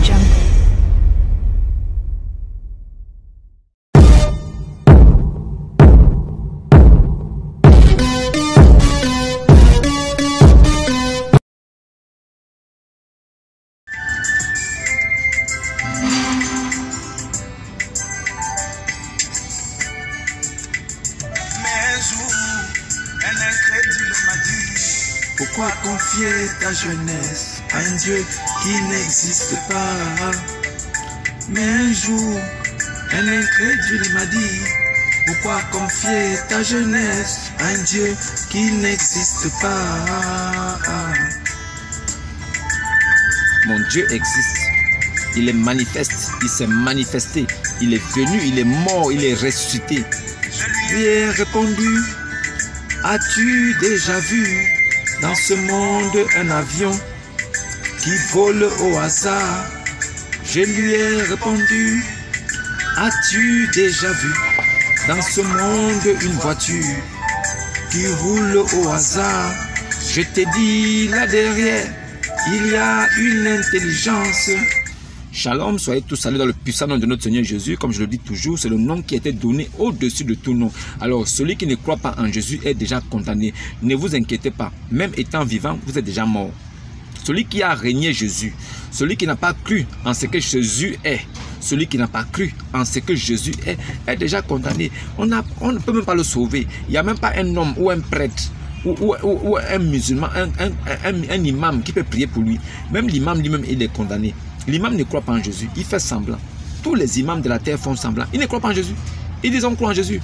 Jungle. Pourquoi confier ta jeunesse à un Dieu qui n'existe pas? Mais un jour, un incrédule m'a dit, pourquoi confier ta jeunesse à un Dieu qui n'existe pas? Mon Dieu existe. Il est manifeste. Il s'est manifesté. Il est venu, il est mort, il est ressuscité. Je lui ai répondu, as-tu déjà vu dans ce monde un avion qui vole au hasard? Je lui ai répondu, as-tu déjà vu dans ce monde une voiture qui roule au hasard? Je t'ai dit, là derrière, il y a une intelligence. Shalom, soyez tous salués dans le puissant nom de notre Seigneur Jésus. Comme je le dis toujours, c'est le nom qui a été donné au-dessus de tout nom. Alors, celui qui ne croit pas en Jésus est déjà condamné. Ne vous inquiétez pas, même étant vivant, vous êtes déjà mort. Celui qui a régné Jésus, celui qui n'a pas cru en ce que Jésus est, celui qui n'a pas cru en ce que Jésus est déjà condamné. On ne peut même pas le sauver. Il n'y a même pas un homme ou un prêtre ou un musulman, un imam qui peut prier pour lui. Même l'imam lui-même, il est condamné. L'imam ne croit pas en Jésus, il fait semblant. Tous les imams de la terre font semblant. Ils ne croient pas en Jésus. Ils disent on croit en Jésus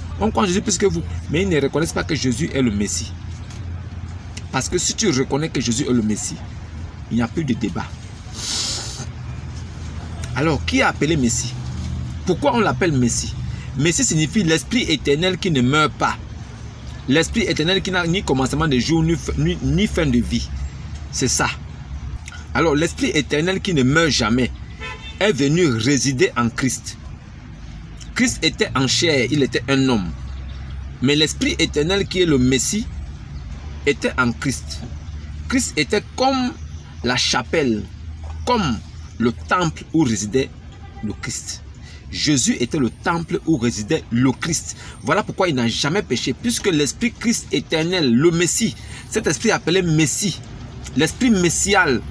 plus que vous. Mais ils ne reconnaissent pas que Jésus est le Messie. Parce que si tu reconnais que Jésus est le Messie, il n'y a plus de débat. Alors, qui a appelé Messie? Pourquoi on l'appelle Messie? Messie signifie l'Esprit éternel qui ne meurt pas. L'Esprit éternel qui n'a ni commencement de jour ni fin de vie. C'est ça. Alors, l'Esprit éternel qui ne meurt jamais est venu résider en Christ. Christ était en chair, il était un homme. Mais l'Esprit éternel qui est le Messie était en Christ. Christ était comme la chapelle, comme le temple où résidait le Christ. Jésus était le temple où résidait le Christ. Voilà pourquoi il n'a jamais péché, puisque l'Esprit Christ éternel, le Messie, cet esprit appelé Messie, l'Esprit messial,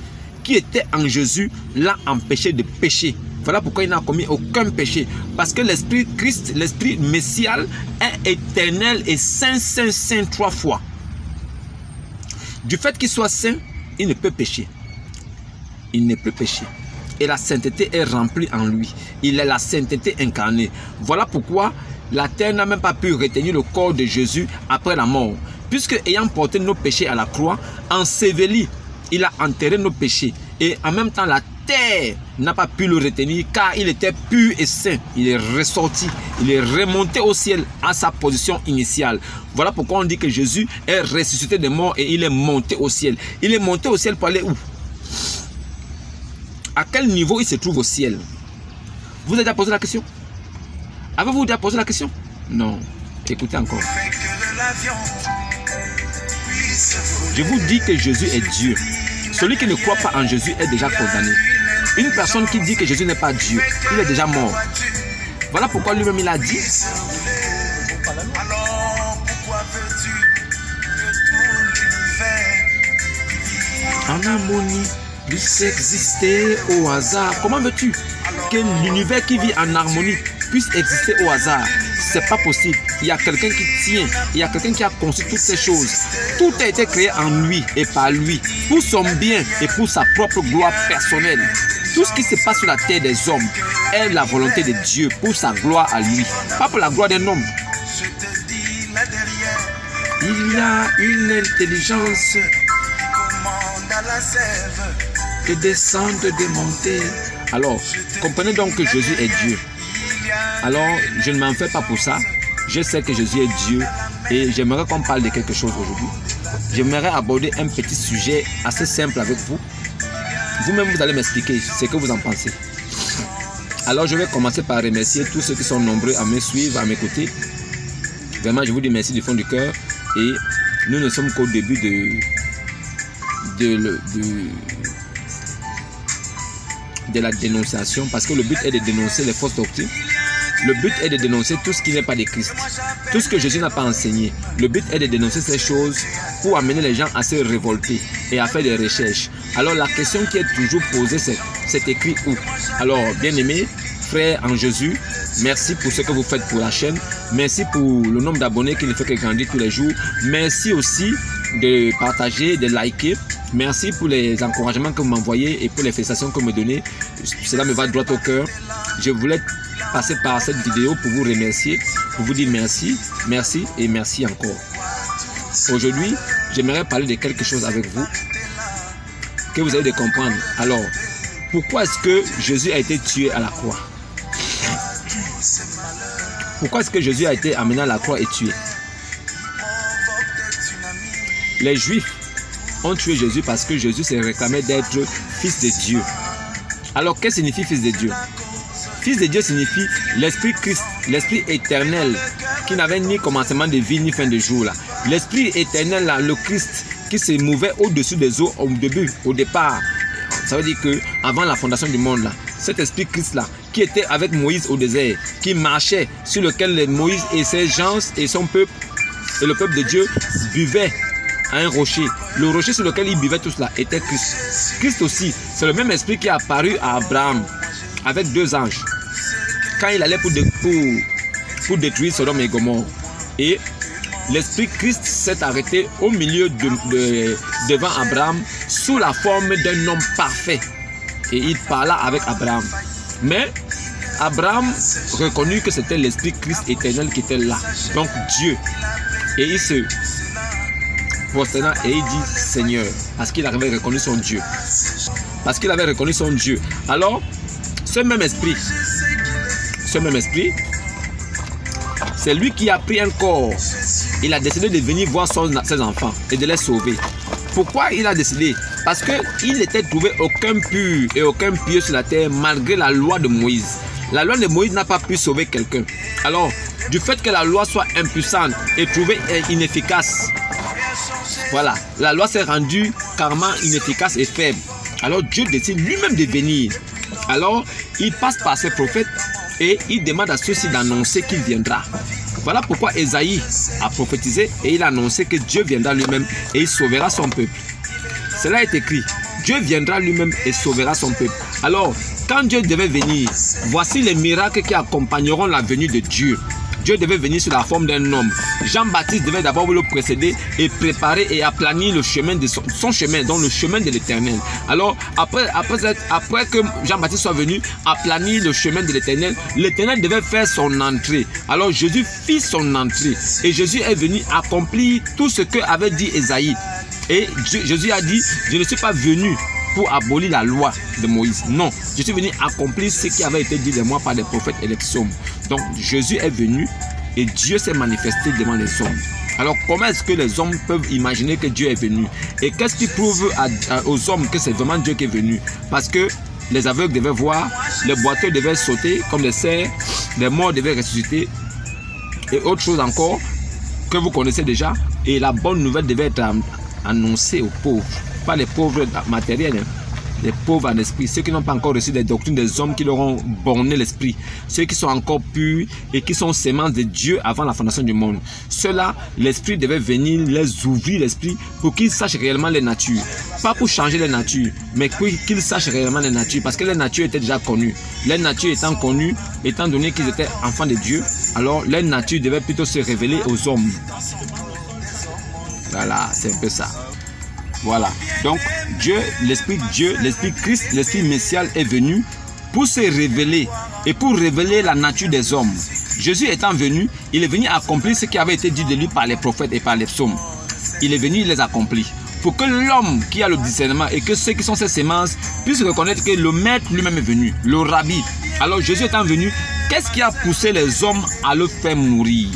qui était en Jésus, l'a empêché de pécher. Voilà pourquoi il n'a commis aucun péché. Parce que l'Esprit Christ, l'Esprit messial, est éternel et saint, saint, saint 3 fois. Du fait qu'il soit saint, il ne peut pécher. Il ne peut pécher. Et la sainteté est remplie en lui. Il est la sainteté incarnée. Voilà pourquoi la terre n'a même pas pu retenir le corps de Jésus après la mort. Puisque ayant porté nos péchés à la croix, enseveli, il a enterré nos péchés. Et en même temps, la terre n'a pas pu le retenir car il était pur et saint. Il est ressorti. Il est remonté au ciel à sa position initiale. Voilà pourquoi on dit que Jésus est ressuscité des morts et il est monté au ciel. Il est monté au ciel pour aller où? À quel niveau il se trouve au ciel? Vous avez déjà posé la question? Avez-vous déjà posé la question? Non. Écoutez encore. Je vous dis que Jésus est Dieu. Celui qui ne croit pas en Jésus est déjà condamné. Une personne qui dit que Jésus n'est pas Dieu, il est déjà mort. Voilà pourquoi lui-même il a dit. En harmonie, puisse exister au hasard. Comment veux-tu que l'univers qui vit en harmonie puisse exister au hasard? C'est pas possible. Il y a quelqu'un qui tient, il y a quelqu'un qui a conçu toutes ces choses. Tout a été créé en lui et par lui, pour son bien et pour sa propre gloire personnelle. Tout ce qui se passe sur la terre des hommes est la volonté de Dieu pour sa gloire à lui, pas pour la gloire d'un homme. Il y a une intelligence de descendre, de monter. Alors, comprenez donc que Jésus est Dieu. Alors, je ne m'en fais pas pour ça. Je sais que Jésus est Dieu et j'aimerais qu'on parle de quelque chose aujourd'hui. J'aimerais aborder un petit sujet assez simple avec vous. Vous-même, vous allez m'expliquer ce que vous en pensez. Alors, je vais commencer par remercier tous ceux qui sont nombreux à me suivre, à m'écouter. Vraiment, je vous dis merci du fond du cœur. Et nous ne sommes qu'au début de la dénonciation, parce que le but est de dénoncer les fausses doctrines. Le but est de dénoncer tout ce qui n'est pas de Christ, tout ce que Jésus n'a pas enseigné. Le but est de dénoncer ces choses pour amener les gens à se révolter et à faire des recherches. Alors la question qui est toujours posée, c'est écrit où? Alors, bien-aimés, frères en Jésus, merci pour ce que vous faites pour la chaîne. Merci pour le nombre d'abonnés qui ne fait que grandir tous les jours. Merci aussi de partager, de liker. Merci pour les encouragements que vous m'envoyez et pour les félicitations que vous me donnez. Cela me va droit au cœur. Je voulais passer par cette vidéo pour vous remercier, pour vous dire merci, merci et merci encore. Aujourd'hui, j'aimerais parler de quelque chose avec vous que vous allez comprendre. Alors, pourquoi est-ce que Jésus a été tué à la croix? Pourquoi est-ce que Jésus a été amené à la croix et tué? Les Juifs ont tué Jésus parce que Jésus se réclamait d'être fils de Dieu. Alors, qu'est-ce que signifie fils de Dieu? Fils de Dieu signifie l'Esprit Christ, l'Esprit éternel qui n'avait ni commencement de vie ni fin de jour. L'Esprit éternel, là, le Christ qui se mouvait au-dessus des eaux au départ. Ça veut dire que avant la fondation du monde, là, cet Esprit Christ là, qui était avec Moïse au désert, qui marchait, sur lequel Moïse et ses gens et son peuple et le peuple de Dieu buvaient à un rocher. Le rocher sur lequel ils buvaient tout cela était Christ. Christ aussi, c'est le même esprit qui est apparu à Abraham avec deux anges quand il allait pour détruire Sodome et Gomorrhe. Et l'Esprit Christ s'est arrêté au milieu devant Abraham sous la forme d'un homme parfait. Et il parla avec Abraham. Mais Abraham reconnut que c'était l'Esprit Christ éternel qui était là. Donc Dieu. Et il se prosterna et il dit Seigneur. Parce qu'il avait reconnu son Dieu. Parce qu'il avait reconnu son Dieu. Alors, ce même esprit, c'est lui qui a pris un corps. Il a décidé de venir voir ses enfants et de les sauver. Pourquoi il a décidé? Parce qu'il n'était trouvé aucun pur et aucun pieux sur la terre malgré la loi de Moïse. La loi de Moïse n'a pas pu sauver quelqu'un. Alors, du fait que la loi soit impuissante et trouvée inefficace, voilà, la loi s'est rendue carrément inefficace et faible. Alors Dieu décide lui-même de venir. Alors, il passe par ses prophètes et il demande à ceux-ci d'annoncer qu'il viendra. Voilà pourquoi Ésaïe a prophétisé et il a annoncé que Dieu viendra lui-même et il sauvera son peuple. Cela est écrit. Dieu viendra lui-même et sauvera son peuple. Alors, quand Dieu devait venir, voici les miracles qui accompagneront la venue de Dieu. Dieu devait venir sous la forme d'un homme. Jean-Baptiste devait d'abord le précéder et préparer et aplanir le chemin de son chemin, donc le chemin de l'Éternel. Alors, après que Jean-Baptiste soit venu aplanir le chemin de l'Éternel, l'Éternel devait faire son entrée. Alors, Jésus fit son entrée et Jésus est venu accomplir tout ce que avait dit Ésaïe. Et Jésus a dit, je ne suis pas venu pour abolir la loi de Moïse. Non, je suis venu accomplir ce qui avait été dit de moi par les prophètes et les psaumes. Donc Jésus est venu et Dieu s'est manifesté devant les hommes. Alors comment est-ce que les hommes peuvent imaginer que Dieu est venu? Et qu'est-ce qui prouve aux hommes que c'est vraiment Dieu qui est venu? Parce que les aveugles devaient voir, les boiteux devaient sauter comme des cerfs, les morts devaient ressusciter et autre chose encore que vous connaissez déjà. Et la bonne nouvelle devait être annoncée aux pauvres. Pas les pauvres matériels, les pauvres en esprit, ceux qui n'ont pas encore reçu les doctrines des hommes qui leur ont borné l'esprit, ceux qui sont encore purs et qui sont semences de Dieu avant la fondation du monde. Ceux-là, l'esprit devait venir les ouvrir l'esprit pour qu'ils sachent réellement les natures. Pas pour changer les natures, mais pour qu'ils sachent réellement les natures, parce que les natures étaient déjà connues. Les natures étant connues, étant donné qu'ils étaient enfants de Dieu, alors les natures devaient plutôt se révéler aux hommes. Voilà, c'est un peu ça. Voilà, donc Dieu, l'Esprit Christ, l'Esprit messial est venu pour se révéler et pour révéler la nature des hommes. Jésus étant venu, il est venu accomplir ce qui avait été dit de lui par les prophètes et par les psaumes. Il est venu, il les accomplit. Pour que l'homme qui a le discernement et que ceux qui sont ses semences puissent reconnaître que le maître lui-même est venu, le rabbi. Alors Jésus étant venu, qu'est-ce qui a poussé les hommes à le faire mourir?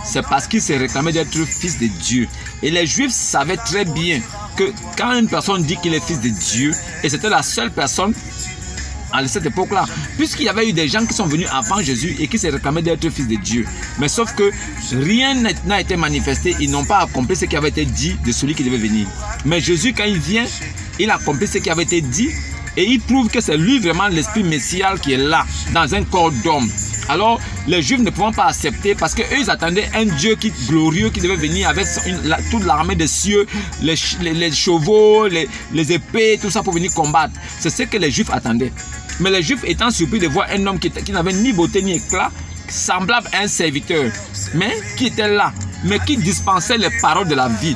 C'est parce qu'il se réclamait d'être fils de Dieu. Et les Juifs savaient très bien que quand une personne dit qu'il est fils de Dieu, et c'était la seule personne à cette époque-là, puisqu'il y avait eu des gens qui sont venus avant Jésus et qui se réclamaient d'être fils de Dieu. Mais sauf que rien n'a été manifesté, ils n'ont pas accompli ce qui avait été dit de celui qui devait venir. Mais Jésus, quand il vient, il accomplit ce qui avait été dit Et il prouve que c'est lui vraiment l'esprit messial qui est là, dans un corps d'homme. Alors, les Juifs ne pouvant pas accepter parce qu'eux, ils attendaient un Dieu glorieux qui devait venir avec toute l'armée des cieux, les chevaux, les épées, tout ça pour venir combattre. C'est ce que les Juifs attendaient. Mais les Juifs étant surpris de voir un homme qui n'avait ni beauté ni éclat, semblable à un serviteur, mais qui était là, mais qui dispensait les paroles de la vie.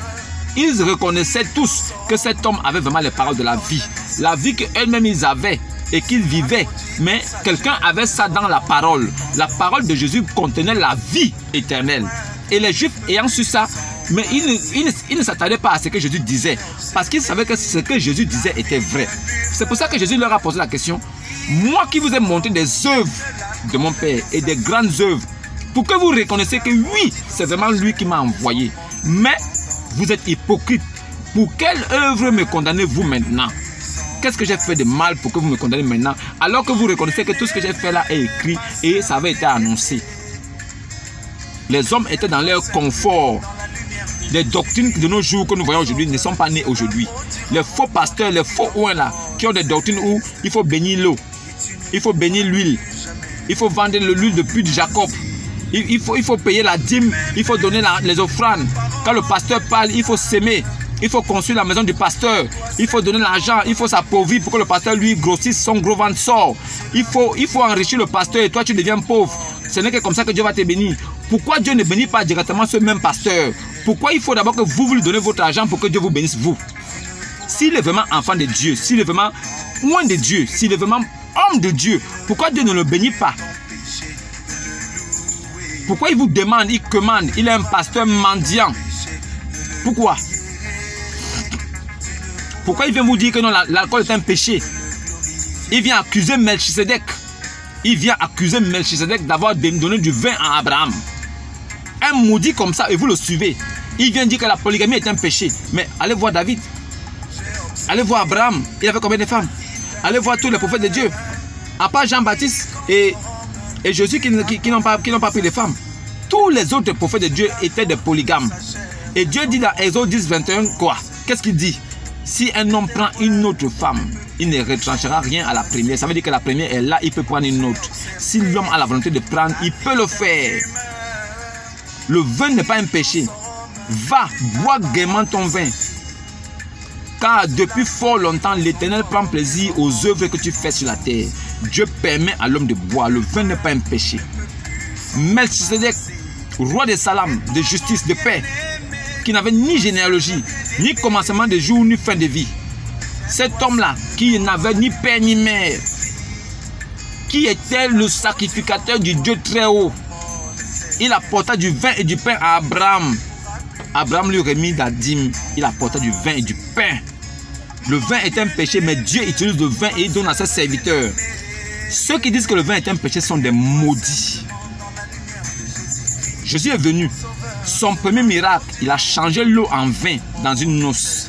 Ils reconnaissaient tous que cet homme avait vraiment les paroles de la vie qu'eux-mêmes ils avaient et qu'ils vivaient. Mais quelqu'un avait ça dans la parole. La parole de Jésus contenait la vie éternelle. Et les Juifs ayant su ça, mais ils ne s'attardaient pas à ce que Jésus disait, parce qu'ils savaient que ce que Jésus disait était vrai. C'est pour ça que Jésus leur a posé la question: moi qui vous ai montré des œuvres de mon Père et des grandes œuvres, pour que vous reconnaissiez que oui, c'est vraiment lui qui m'a envoyé. Mais vous êtes hypocrite. Pour quelle œuvre me condamnez-vous maintenant? Qu'est-ce que j'ai fait de mal pour que vous me condamnez maintenant, alors que vous reconnaissez que tout ce que j'ai fait là est écrit et ça avait été annoncé? Les hommes étaient dans leur confort. Les doctrines de nos jours que nous voyons aujourd'hui ne sont pas nées aujourd'hui. Les faux pasteurs, les faux ouins là, qui ont des doctrines où il faut bénir l'eau, il faut bénir l'huile, il faut vendre l'huile depuis de Jacob, il faut payer la dîme, il faut donner les offrandes. Quand le pasteur parle, il faut s'aimer. Il faut construire la maison du pasteur. Il faut donner l'argent. Il faut s'appauvrir pour que le pasteur lui grossisse, son gros ventre sort. Il faut enrichir le pasteur et toi tu deviens pauvre. Ce n'est que comme ça que Dieu va te bénir. Pourquoi Dieu ne bénit pas directement ce même pasteur? Pourquoi il faut d'abord que vous lui donnez votre argent pour que Dieu vous bénisse vous? S'il est vraiment enfant de Dieu, s'il est vraiment loin de Dieu, s'il est vraiment homme de Dieu, pourquoi Dieu ne le bénit pas? Pourquoi il vous demande, il commande, il est un pasteur mendiant? Pourquoi? Pourquoi il vient vous dire que non, l'alcool est un péché? Il vient accuser Melchisedec. Il vient accuser Melchisedec d'avoir donné du vin à Abraham. Un maudit comme ça, et vous le suivez. Il vient dire que la polygamie est un péché. Mais allez voir David. Allez voir Abraham. Il avait combien de femmes? Allez voir tous les prophètes de Dieu. À part Jean-Baptiste et Jésus qui n'ont pas pris de femmes. Tous les autres prophètes de Dieu étaient des polygames. Et Dieu dit dans Exode 10, 21 quoi? Qu'est-ce qu'il dit? Si un homme prend une autre femme, il ne retranchera rien à la première. Ça veut dire que la première est là, il peut prendre une autre. Si l'homme a la volonté de prendre, il peut le faire. Le vin n'est pas un péché. Va, bois gaiement ton vin. Car depuis fort longtemps, l'Éternel prend plaisir aux œuvres que tu fais sur la terre. Dieu permet à l'homme de boire. Le vin n'est pas un péché. Melchisedec, roi de Salam, de justice, de paix, qui n'avait ni généalogie, ni commencement de jour, ni fin de vie. Cet homme-là, qui n'avait ni père ni mère, qui était le sacrificateur du Dieu très haut, il apporta du vin et du pain à Abraham. Abraham lui remit la dîme, il apporta du vin et du pain. Le vin est un péché, mais Dieu utilise le vin et il donne à ses serviteurs. Ceux qui disent que le vin est un péché sont des maudits. Jésus est venu. Son premier miracle, il a changé l'eau en vin dans une noce.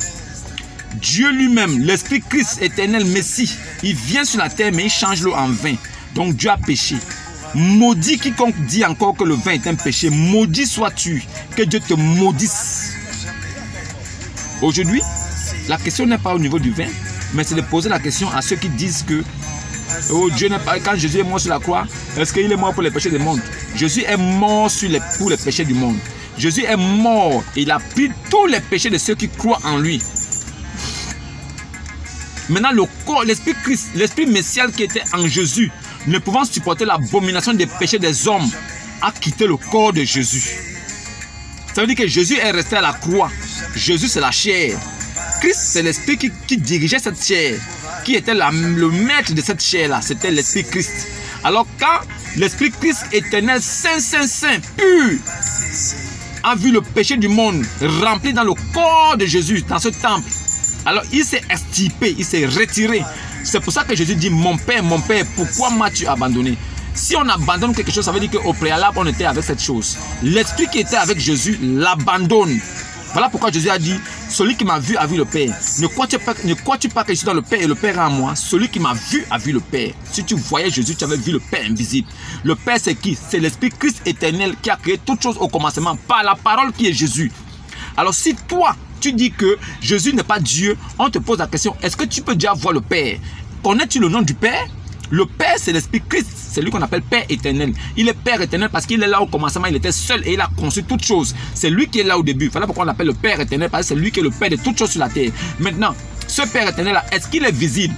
Dieu lui-même, l'Esprit Christ éternel, Messie, il vient sur la terre mais il change l'eau en vin. Donc Dieu a péché. Maudit quiconque dit encore que le vin est un péché. Maudit sois-tu, que Dieu te maudisse. Aujourd'hui, la question n'est pas au niveau du vin, mais c'est de poser la question à ceux qui disent que oh, Dieu n'est pas, quand Jésus est mort sur la croix, est-ce qu'il est mort pour les péchés du monde? Jésus est mort pour les péchés du monde. Jésus est mort et il a pris tous les péchés de ceux qui croient en lui. Maintenant, le corps, l'Esprit Christ, l'Esprit messial qui était en Jésus, ne pouvant supporter l'abomination des péchés des hommes, a quitté le corps de Jésus. Ça veut dire que Jésus est resté à la croix. Jésus, c'est la chair. Christ, c'est l'Esprit qui dirigeait cette chair, qui était le maître de cette chair-là. C'était l'Esprit Christ. Alors, quand l'Esprit Christ éternel, saint, saint, saint, pur, a vu le péché du monde rempli dans le corps de Jésus, dans ce temple, alors il s'est extirpé, il s'est retiré. C'est pour ça que Jésus dit, mon Père, pourquoi m'as-tu abandonné? Si on abandonne quelque chose, ça veut dire qu'au préalable, on était avec cette chose. L'Esprit qui était avec Jésus l'abandonne. Voilà pourquoi Jésus a dit, celui qui m'a vu a vu le Père. Ne crois-tu pas que je suis dans le Père et le Père est en moi? Celui qui m'a vu a vu le Père. Si tu voyais Jésus, tu avais vu le Père invisible. Le Père, c'est qui? C'est l'Esprit Christ éternel qui a créé toutes choses au commencement par la parole qui est Jésus. Alors si toi, tu dis que Jésus n'est pas Dieu, on te pose la question, est-ce que tu peux déjà voir le Père? Connais-tu le nom du Père? Le Père, c'est l'Esprit Christ. C'est lui qu'on appelle Père éternel. Il est Père éternel parce qu'il est là au commencement. Il était seul et il a conçu toutes choses. C'est lui qui est là au début. Voilà pourquoi on l'appelle le Père éternel, parce que c'est lui qui est le Père de toutes choses sur la terre. Maintenant, ce Père éternel-là, est-ce qu'il est visible?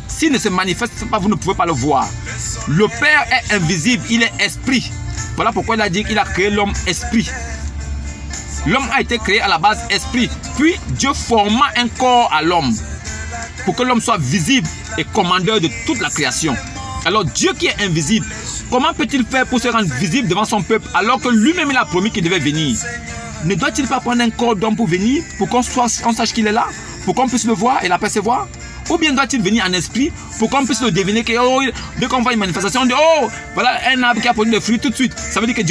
S'il ne se manifeste pas, vous ne pouvez pas le voir. Le Père est invisible, il est esprit. Voilà pourquoi il a dit qu'il a créé l'homme esprit. L'homme a été créé à la base esprit. Puis Dieu forma un corps à l'homme pour que l'homme soit visible et commandeur de toute la création. Alors Dieu qui est invisible, comment peut-il faire pour se rendre visible devant son peuple alors que lui-même il a promis qu'il devait venir? Ne doit-il pas prendre un corps d'homme pour venir, pour qu'on sache qu'il est là, pour qu'on puisse le voir et l'apercevoir? Ou bien doit-il venir en esprit pour qu'on puisse le deviner que dès qu'on voit une manifestation, on dit oh, voilà un arbre qui a produit des fruits tout de suite. Ça veut dire que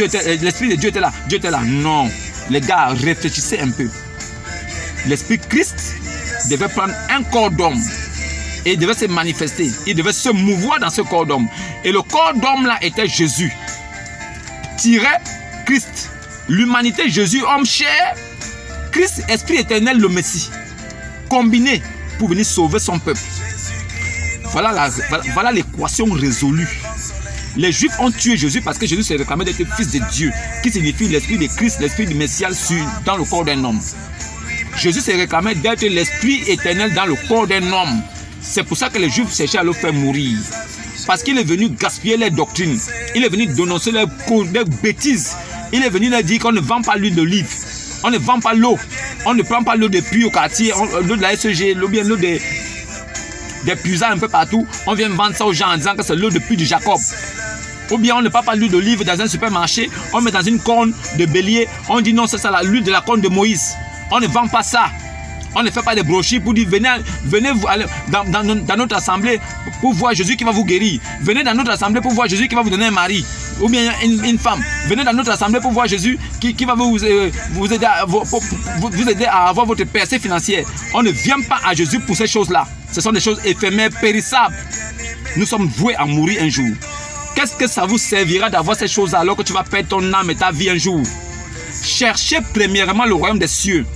l'esprit de Dieu était là. Dieu était là. Non. Les gars, réfléchissez un peu. L'Esprit Christ devait prendre un corps d'homme et il devait se manifester. Il devait se mouvoir dans ce corps d'homme. Et le corps d'homme là était Jésus. Christ. L'humanité, Jésus, homme cher. Christ, Esprit éternel, le Messie. Combiné pour venir sauver son peuple. Voilà l'équation résolue. Les Juifs ont tué Jésus parce que Jésus s'est réclamé d'être fils de Dieu, qui signifie l'esprit de Christ, l'esprit du Messias dans le corps d'un homme. Jésus s'est réclamé d'être l'esprit éternel dans le corps d'un homme. C'est pour ça que les Juifs cherchaient à le faire mourir. Parce qu'il est venu gaspiller les doctrines. Il est venu dénoncer les bêtises. Il est venu leur dire qu'on ne vend pas l'huile d'olive. On ne vend pas l'eau. On ne prend pas l'eau des puits au quartier, l'eau de la SEG, l'eau des puisards un peu partout. On vient vendre ça aux gens en disant que c'est l'eau de puits de Jacob. Ou bien on ne prend pas l'huile d'olive dans un supermarché, on met dans une corne de bélier, on dit non, c'est ça l'huile de la corne de Moïse. On ne vend pas ça. On ne fait pas des brochures pour dire venez vous aller dans notre assemblée pour voir Jésus qui va vous guérir. Venez dans notre assemblée pour voir Jésus qui va vous donner un mari. Ou bien une femme. Venez dans notre assemblée pour voir Jésus qui va vous aider à avoir votre percée financière. On ne vient pas à Jésus pour ces choses-là. Ce sont des choses éphémères, périssables. Nous sommes voués à mourir un jour. Qu'est-ce que ça vous servira d'avoir ces choses alors que tu vas perdre ton âme et ta vie un jour? Cherchez premièrement le royaume des cieux.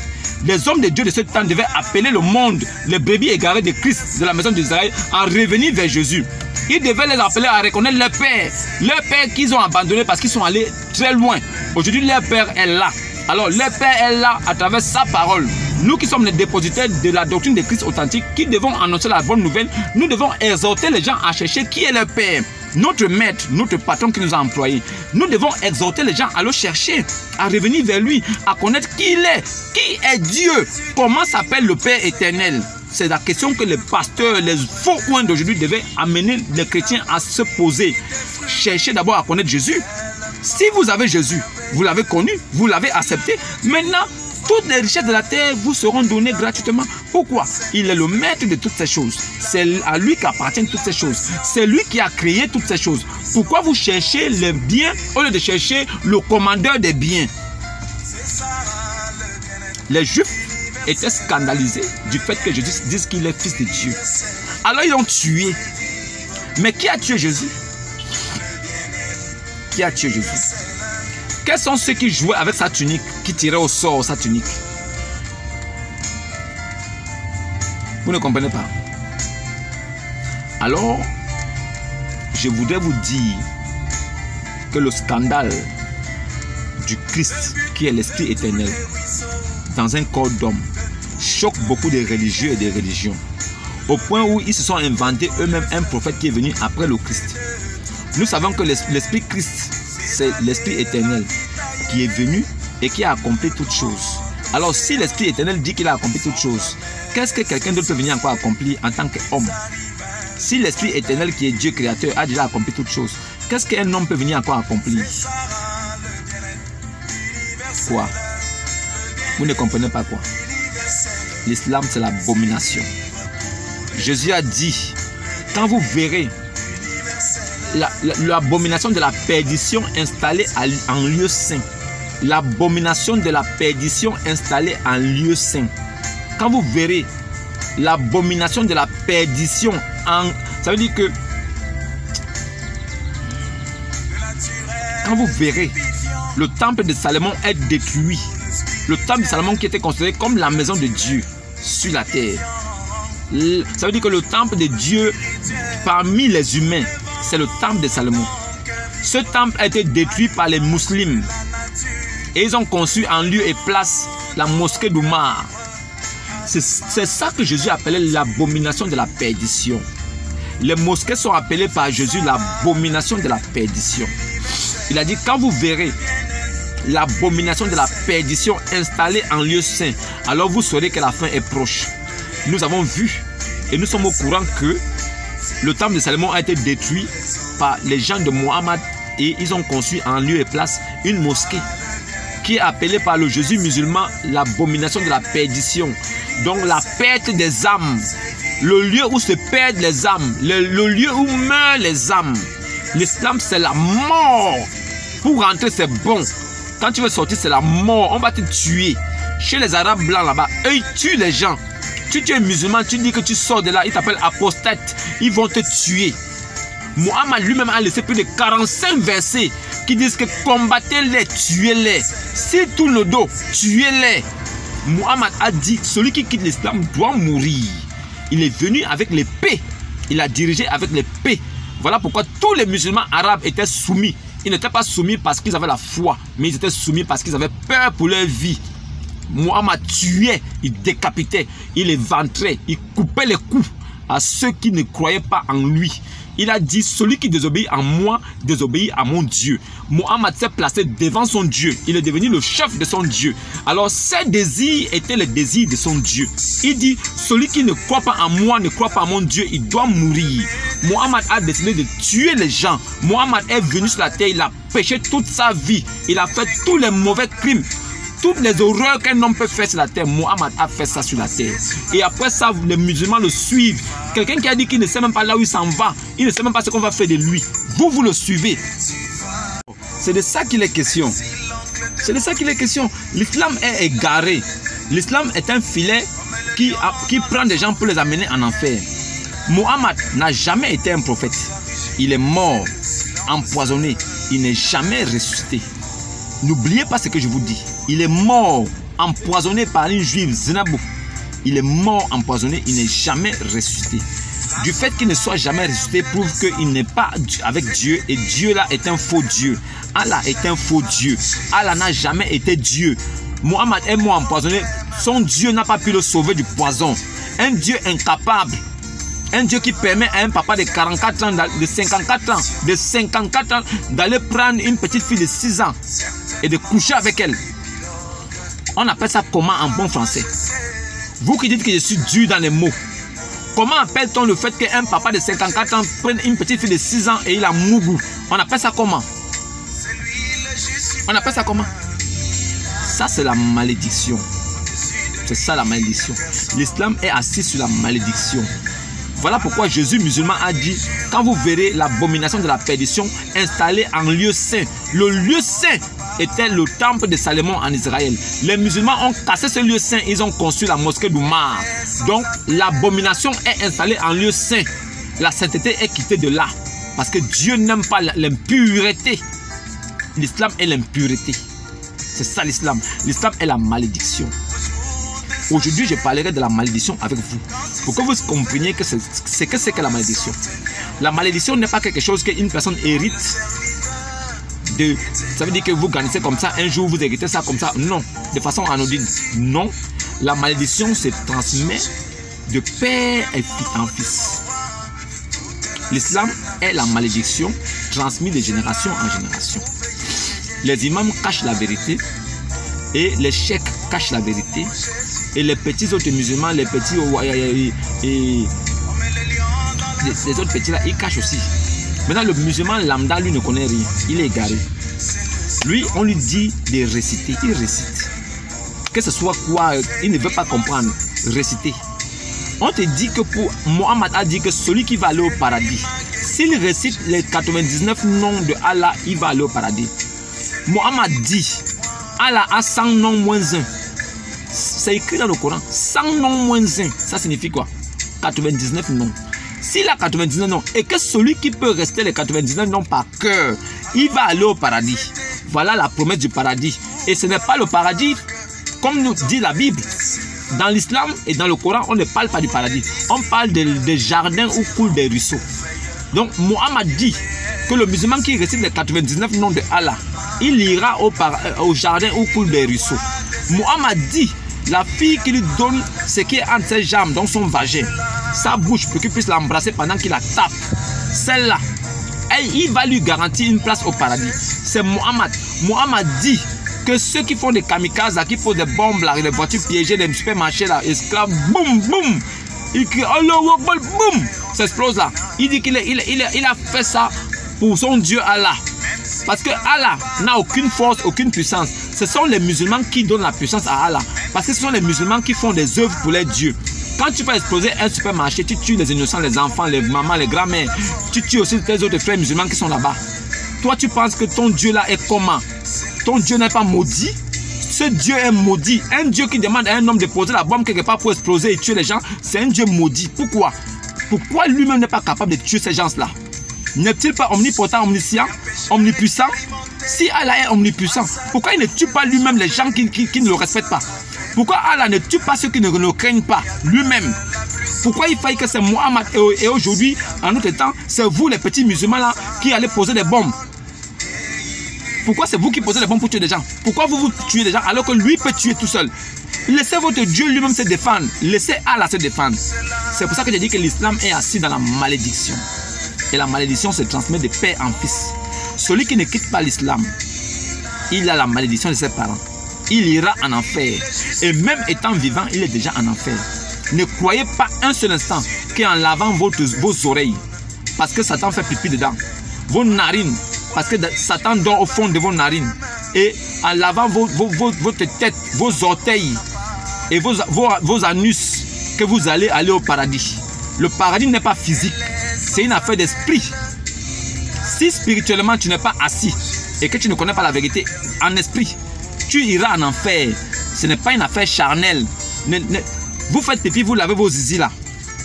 Les hommes de Dieu de ce temps devaient appeler le monde, les brebis égarées de Christ, de la maison d'Israël, à revenir vers Jésus. Ils devaient les appeler à reconnaître leur père qu'ils ont abandonné parce qu'ils sont allés très loin. Aujourd'hui, leur père est là. Alors, leur père est là à travers sa parole. Nous qui sommes les dépositaires de la doctrine de Christ authentique, qui devons annoncer la bonne nouvelle, nous devons exhorter les gens à chercher qui est leur père. Notre maître, notre patron qui nous a employés. Nous devons exhorter les gens à le chercher, à revenir vers lui, à connaître qui il est. Qui est Dieu? Comment s'appelle le Père éternel? C'est la question que les pasteurs, les faux oins d'aujourd'hui devaient amener les chrétiens à se poser. Cherchez d'abord à connaître Jésus. Si vous avez Jésus, vous l'avez connu, vous l'avez accepté. Maintenant, toutes les richesses de la terre vous seront données gratuitement. Pourquoi? Il est le maître de toutes ces choses. C'est à lui qu'appartiennent toutes ces choses. C'est lui qui a créé toutes ces choses. Pourquoi vous cherchez les biens au lieu de chercher le commandeur des biens? Les Juifs étaient scandalisés du fait que Jésus dise qu'il est fils de Dieu. Alors ils l'ont tué. Mais qui a tué Jésus? Qui a tué Jésus? Quels sont ceux qui jouaient avec sa tunique, qui tiraient au sort sa tunique? Vous ne comprenez pas. Alors, je voudrais vous dire que le scandale du Christ, qui est l'Esprit éternel, dans un corps d'homme, choque beaucoup de religieux et de religions. Au point où ils se sont inventés eux-mêmes un prophète qui est venu après le Christ. Nous savons que l'Esprit Christ, c'est l'Esprit éternel qui est venu et qui a accompli toutes choses. Alors si l'Esprit éternel dit qu'il a accompli toutes choses, qu'est-ce que quelqu'un d'autre peut venir encore accomplir en tant qu'homme? Si l'Esprit éternel qui est Dieu créateur a déjà accompli toutes choses, qu'est-ce qu'un homme peut venir encore accomplir? Quoi? Vous ne comprenez pas quoi? L'islam, c'est l'abomination. Jésus a dit, quand vous verrez l'abomination de la perdition installée en lieu saint. L'abomination de la perdition installée en lieu saint. Quand vous verrez l'abomination de la perdition ça veut dire que quand vous verrez le temple de Salomon être détruit, le temple de Salomon qui était considéré comme la maison de Dieu sur la terre, Ça veut dire que le temple de Dieu parmi les humains, c'est le temple de Salomon. Ce temple a été détruit par les musulmans. Et ils ont conçu en lieu et place la mosquée d'Oumar. C'est ça que Jésus appelait l'abomination de la perdition. Les mosquées sont appelées par Jésus l'abomination de la perdition. Il a dit, quand vous verrez l'abomination de la perdition installée en lieu saint, alors vous saurez que la fin est proche. Nous avons vu et nous sommes au courant que le temple de Salomon a été détruit par les gens de Mohammed et ils ont conçu en lieu et place une mosquée qui est appelée par le Jésus musulman l'abomination de la perdition. Donc la perte des âmes, le lieu où se perdent les âmes, le lieu où meurent les âmes. L'islam c'est la mort. Pour rentrer c'est bon. Quand tu veux sortir c'est la mort, on va te tuer. Chez les arabes blancs là-bas, eux ils tuent les gens. Si tu es musulman, tu dis que tu sors de là, ils t'appellent apostate, ils vont te tuer. Mohammed lui-même a laissé plus de 45 versets qui disent que combattez-les, tuez-les. S'ils tournent le dos, tuez-les. Mohammed a dit, celui qui quitte l'islam doit mourir. Il est venu avec l'épée. Il a dirigé avec l'épée. Voilà pourquoi tous les musulmans arabes étaient soumis. Ils n'étaient pas soumis parce qu'ils avaient la foi, mais ils étaient soumis parce qu'ils avaient peur pour leur vie. Mohammed tuait, il décapitait, il éventrait, il coupait les coups à ceux qui ne croyaient pas en lui. Il a dit, celui qui désobéit à moi, désobéit à mon Dieu. Mohammed s'est placé devant son Dieu. Il est devenu le chef de son Dieu. Alors, ses désirs étaient les désirs de son Dieu. Il dit, celui qui ne croit pas en moi, ne croit pas en mon Dieu, il doit mourir. Mohammed a décidé de tuer les gens. Mohammed est venu sur la terre, il a péché toute sa vie. Il a fait tous les mauvais crimes. Toutes les horreurs qu'un homme peut faire sur la terre, Mohammed a fait ça sur la terre. Et après ça, les musulmans le suivent. Quelqu'un qui a dit qu'il ne sait même pas là où il s'en va, il ne sait même pas ce qu'on va faire de lui. Vous le suivez. C'est de ça qu'il est question. C'est de ça qu'il est question. L'islam est égaré. L'islam est un filet qui prend des gens pour les amener en enfer. Mohammed n'a jamais été un prophète. Il est mort, empoisonné. Il n'est jamais ressuscité. N'oubliez pas ce que je vous dis. Il est mort, empoisonné par une juive, Zinabou. Il est mort, empoisonné, il n'est jamais ressuscité. Du fait qu'il ne soit jamais ressuscité prouve qu'il n'est pas avec Dieu. Et Dieu là est un faux Dieu. Allah est un faux Dieu. Allah n'a jamais été Dieu. Mohammed est mort empoisonné. Son Dieu n'a pas pu le sauver du poison. Un Dieu incapable. Un Dieu qui permet à un papa de 44 ans, de 54 ans, d'aller prendre une petite fille de 6 ans et de coucher avec elle. On appelle ça comment en bon français? Vous qui dites que je suis dur dans les mots, comment appelle-t-on le fait qu'un papa de 54 ans prenne une petite fille de 6 ans et il a mougou? On appelle ça comment? On appelle ça comment? Ça c'est la malédiction. C'est ça la malédiction. L'islam est assis sur la malédiction. Voilà pourquoi Jésus musulman a dit, quand vous verrez l'abomination de la perdition installée en lieu saint. Le lieu saint était le temple de Salomon en Israël. Les musulmans ont cassé ce lieu saint, ils ont construit la mosquée d'Oumar. Donc l'abomination est installée en lieu saint. La sainteté est quittée de là. Parce que Dieu n'aime pas l'impureté. L'islam est l'impureté. C'est ça l'islam. L'islam est la malédiction. Aujourd'hui, je parlerai de la malédiction avec vous. Pour que vous compreniez que c'est que la malédiction. La malédiction n'est pas quelque chose qu'une personne hérite. Ça veut dire que vous gagnez comme ça, un jour vous héritez ça comme ça. Non, de façon anodine. Non, la malédiction se transmet de père en fils. L'islam est la malédiction transmise de génération en génération. Les imams cachent la vérité et les cheikhs cachent la vérité. Et les petits autres musulmans, les petits les autres petits là, ils cachent aussi. Maintenant, le musulman lambda, lui, ne connaît rien. Il est égaré. Lui, on lui dit de réciter. Il récite. Que ce soit quoi, il ne veut pas comprendre. Réciter. On te dit que pour Mohammed a dit que celui qui va aller au paradis, s'il récite les 99 noms de Allah, il va aller au paradis. Mohammed dit, Allah a 100 noms moins 1. C'est écrit dans le Coran. 100 noms moins 1. Ça signifie quoi? 99 noms. S'il a 99 noms et que celui qui peut rester les 99 noms par cœur, il va aller au paradis. Voilà la promesse du paradis. Et ce n'est pas le paradis comme nous dit la Bible. Dans l'islam et dans le Coran, on ne parle pas du paradis. On parle des jardins où coulent des ruisseaux. Donc, Mohammed dit que le musulman qui récite les 99 noms de Allah, il ira au jardin où coulent des ruisseaux. Mohammed dit, la fille qui lui donne ce qui est entre ses jambes, donc son vagin, sa bouche, pour qu'il puisse l'embrasser pendant qu'il la tape, celle-là, il va lui garantir une place au paradis. C'est Mohammed. Mohammed dit que ceux qui font des kamikazes, qui posent des bombes, là, les voitures piégées, les supermarchés, là, esclaves, boum, boum, il crie Allah, boum, ça explose là. Il dit qu'il a fait ça pour son Dieu Allah. Parce que Allah n'a aucune force, aucune puissance. Ce sont les musulmans qui donnent la puissance à Allah. Parce que ce sont les musulmans qui font des œuvres pour les dieux. Quand tu vas exploser un supermarché, tu tues les innocents, les enfants, les mamans, les grands-mères. Tu tues aussi tes autres frères musulmans qui sont là-bas. Toi, tu penses que ton Dieu là est comment? Ton Dieu n'est pas maudit? Ce Dieu est maudit. Un Dieu qui demande à un homme de poser la bombe quelque part pour exploser et tuer les gens, c'est un Dieu maudit. Pourquoi? Pourquoi lui-même n'est pas capable de tuer ces gens-là? N'est-il pas omnipotent, omniscient, omnipuissant? Si Allah est omnipuissant, pourquoi il ne tue pas lui-même les gens qui ne le respectent pas? Pourquoi Allah ne tue pas ceux qui ne le craignent pas lui-même? Pourquoi il faille que c'est Mohammed et aujourd'hui, en notre temps, c'est vous les petits musulmans là qui allez poser des bombes? Pourquoi c'est vous qui posez les bombes pour tuer des gens? Pourquoi vous tuez des gens alors que lui peut tuer tout seul? Laissez votre Dieu lui-même se défendre. Laissez Allah se défendre. C'est pour ça que j'ai dit que l'islam est assis dans la malédiction. Et la malédiction se transmet de père en fils. Celui qui ne quitte pas l'islam, il a la malédiction de ses parents. Il ira en enfer. Et même étant vivant, il est déjà en enfer. Ne croyez pas un seul instant qu'en lavant vos oreilles, parce que Satan fait pipi dedans, vos narines, parce que Satan dort au fond de vos narines, et en lavant votre tête, vos orteils et vos anus, que vous allez aller au paradis. Le paradis n'est pas physique, c'est une affaire d'esprit. Si spirituellement tu n'es pas assis et que tu ne connais pas la vérité en esprit, tu iras en enfer. Ce n'est pas une affaire charnelle. Vous faites pipi, vous lavez vos zizi là.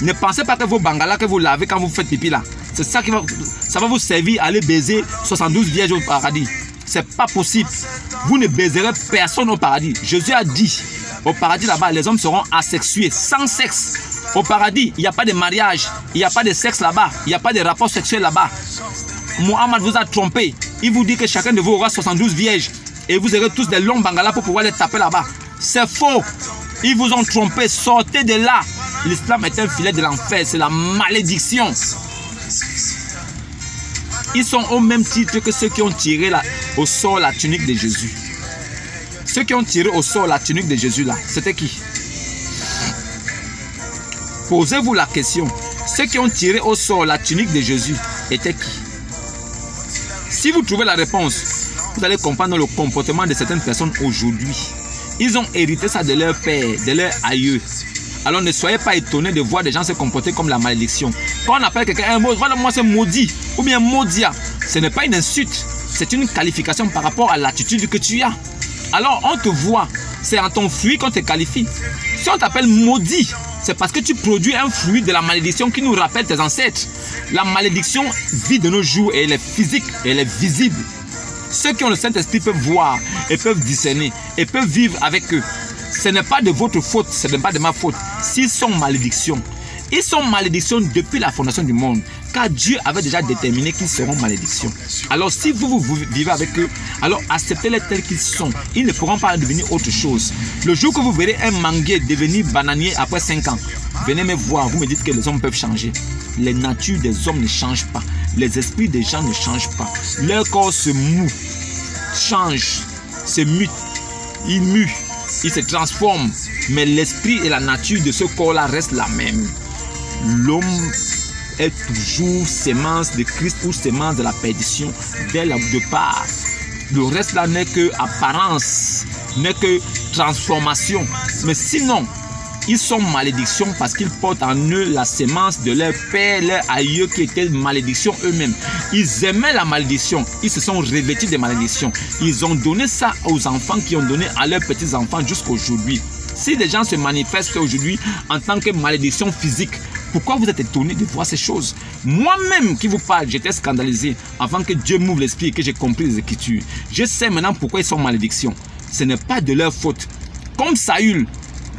Ne pensez pas que vos bangalas que vous lavez quand vous faites pipi là, c'est ça qui va vous servir à aller baiser 72 vierges au paradis. C'est pas possible. Vous ne baiserez personne au paradis. Jésus a dit, au paradis là-bas, les hommes seront asexués, sans sexe. Au paradis, il n'y a pas de mariage, il n'y a pas de sexe là-bas, il n'y a pas de rapport sexuel là-bas. Mohammed vous a trompé. Il vous dit que chacun de vous aura 72 vierges et vous aurez tous des longs bangalas pour pouvoir les taper là-bas. C'est faux. Ils vous ont trompé. Sortez de là. L'islam est un filet de l'enfer. C'est la malédiction. Ils sont au même titre que ceux qui ont tiré au sort la tunique de Jésus. Ceux qui ont tiré au sort la tunique de Jésus là, c'était qui? Posez-vous la question. Ceux qui ont tiré au sort la tunique de Jésus étaient qui? Si vous trouvez la réponse, vous allez comprendre le comportement de certaines personnes aujourd'hui. Ils ont hérité ça de leur père, de leur aïeux. Alors ne soyez pas étonnés de voir des gens se comporter comme la malédiction. Quand on appelle quelqu'un un mot, voilà moi c'est maudit ou bien maudia, ce n'est pas une insulte, c'est une qualification par rapport à l'attitude que tu as. Alors on te voit, c'est en ton fruit qu'on te qualifie. Si on t'appelle maudit, c'est parce que tu produis un fruit de la malédiction qui nous rappelle tes ancêtres. La malédiction vit de nos jours et elle est physique et elle est visible. Ceux qui ont le Saint-Esprit peuvent voir et peuvent discerner et peuvent vivre avec eux. Ce n'est pas de votre faute, ce n'est pas de ma faute. S'ils sont malédictions, ils sont malédictions depuis la fondation du monde. Car Dieu avait déjà déterminé qu'ils seront malédictions. Alors si vous vivez avec eux, alors acceptez-les tels qu'ils sont. Ils ne pourront pas devenir autre chose. Le jour que vous verrez un manguier devenir bananier après 5 ans, venez me voir, vous me dites que les hommes peuvent changer. Les natures des hommes ne changent pas. Les esprits des gens ne changent pas. Leur corps se moue, change, se mute, il mue, il se transforme. Mais l'esprit et la nature de ce corps-là restent la même. L'homme est toujours sémence de Christ ou sémence de la perdition dès le départ. Le reste là n'est que apparence, n'est que transformation. Mais sinon, ils sont malédictions parce qu'ils portent en eux la sémence de leur père, leur aïeux qui étaient malédiction eux-mêmes. Ils aimaient la malédiction, ils se sont revêtus de malédiction. Ils ont donné ça aux enfants qui ont donné à leurs petits-enfants jusqu'à aujourd'hui. Si les gens se manifestent aujourd'hui en tant que malédiction physique, pourquoi vous êtes étonnés de voir ces choses? Moi-même qui vous parle, j'étais scandalisé avant que Dieu m'ouvre l'esprit et que j'ai compris les Écritures. Je sais maintenant pourquoi ils sont malédictions. Ce n'est pas de leur faute. Comme Saül,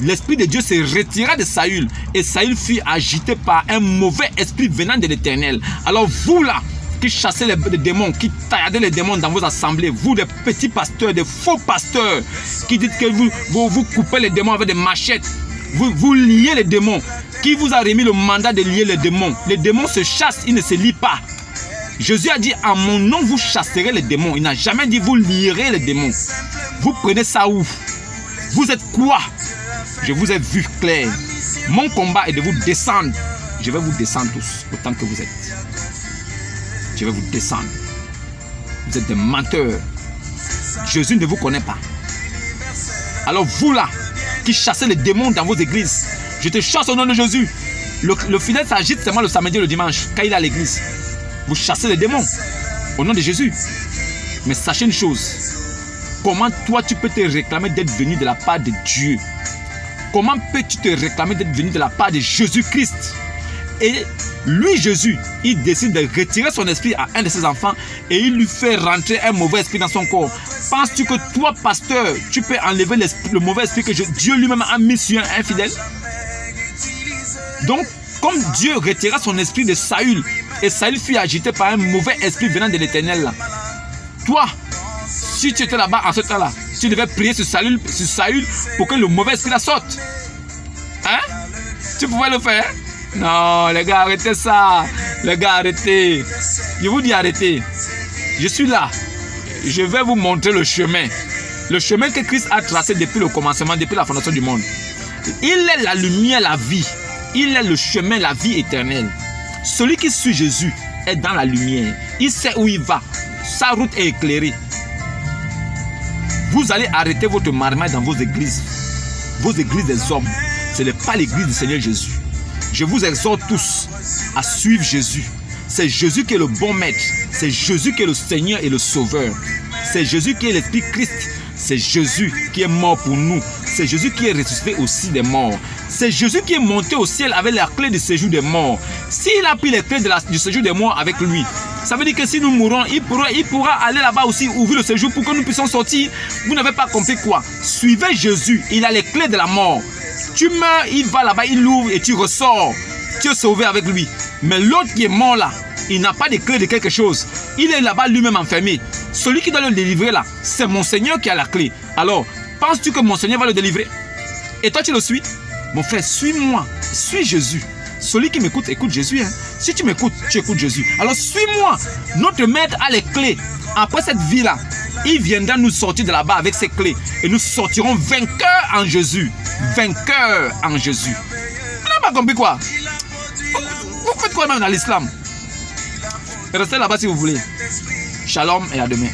l'esprit de Dieu se retira de Saül et Saül fut agité par un mauvais esprit venant de l'Éternel. Alors vous là, qui chassez les démons, qui tailladez les démons dans vos assemblées, vous des petits pasteurs, des faux pasteurs, qui dites que vous coupez les démons avec des machettes, vous liez les démons, qui vous a remis le mandat de lier les démons. Les démons se chassent, ils ne se lient pas. Jésus a dit, en mon nom, vous chasserez les démons. Il n'a jamais dit, vous lierez les démons. Vous prenez ça où? Vous êtes quoi? Je vous ai vu clair. Mon combat est de vous descendre. Je vais vous descendre tous, autant que vous êtes. Je vais vous descendre. Vous êtes des menteurs. Jésus ne vous connaît pas. Alors vous là, qui chassez les démons dans vos églises, je te chasse au nom de Jésus. Le fidèle s'agite seulement le samedi et le dimanche, quand il est à l'église. Vous chassez les démons au nom de Jésus. Mais sachez une chose. Comment toi tu peux te réclamer d'être venu de la part de Dieu? Comment peux-tu te réclamer d'être venu de la part de Jésus-Christ? Et lui, Jésus, il décide de retirer son esprit à un de ses enfants et il lui fait rentrer un mauvais esprit dans son corps. Penses-tu que toi, pasteur, tu peux enlever le mauvais esprit que Dieu lui-même a mis sur un infidèle? Donc, comme Dieu retira son esprit de Saül et Saül fut agité par un mauvais esprit venant de l'Éternel, toi, si tu étais là-bas en ce temps-là, tu devais prier sur Saül pour que le mauvais esprit la sorte. Hein? Tu pouvais le faire? Non, les gars, arrêtez ça. Les gars, arrêtez. Je vous dis arrêtez. Je suis là. Je vais vous montrer le chemin. Le chemin que Christ a tracé depuis le commencement, depuis la fondation du monde. Il est la lumière, la vie. Il est le chemin, la vie éternelle. Celui qui suit Jésus est dans la lumière. Il sait où il va. Sa route est éclairée. Vous allez arrêter votre marmaille dans vos églises. Vos églises des hommes. Ce n'est pas l'église du Seigneur Jésus. Je vous exhorte tous à suivre Jésus. C'est Jésus qui est le bon maître. C'est Jésus qui est le Seigneur et le Sauveur. C'est Jésus qui est l'Esprit Christ. C'est Jésus qui est mort pour nous. C'est Jésus qui est ressuscité aussi des morts. C'est Jésus qui est monté au ciel avec la clé du séjour des morts. S'il a pris les clés du séjour des morts avec lui, ça veut dire que si nous mourons, il pourra aller là-bas aussi ouvrir le séjour pour que nous puissions sortir. Vous n'avez pas compris quoi? Suivez Jésus. Il a les clés de la mort. Tu meurs, il va là-bas, il l'ouvre et tu ressors. Tu es sauvé avec lui. Mais l'autre qui est mort là, il n'a pas de clé de quelque chose. Il est là-bas lui-même enfermé. Celui qui doit le délivrer là, c'est mon Seigneur qui a la clé. Alors, penses-tu que mon Seigneur va le délivrer? Et toi, tu le suis? Mon frère, suis-moi. Suis Jésus. Celui qui m'écoute, écoute Jésus. Hein? Si tu m'écoutes, tu écoutes Jésus. Alors, suis-moi. Notre maître a les clés. Après cette vie-là, il viendra nous sortir de là-bas avec ses clés. Et nous sortirons vainqueurs en Jésus. Vainqueurs en Jésus. Vous n'avez pas compris quoi? Vous faites quoi même dans l'islam? Restez là-bas si vous voulez. Shalom et à demain.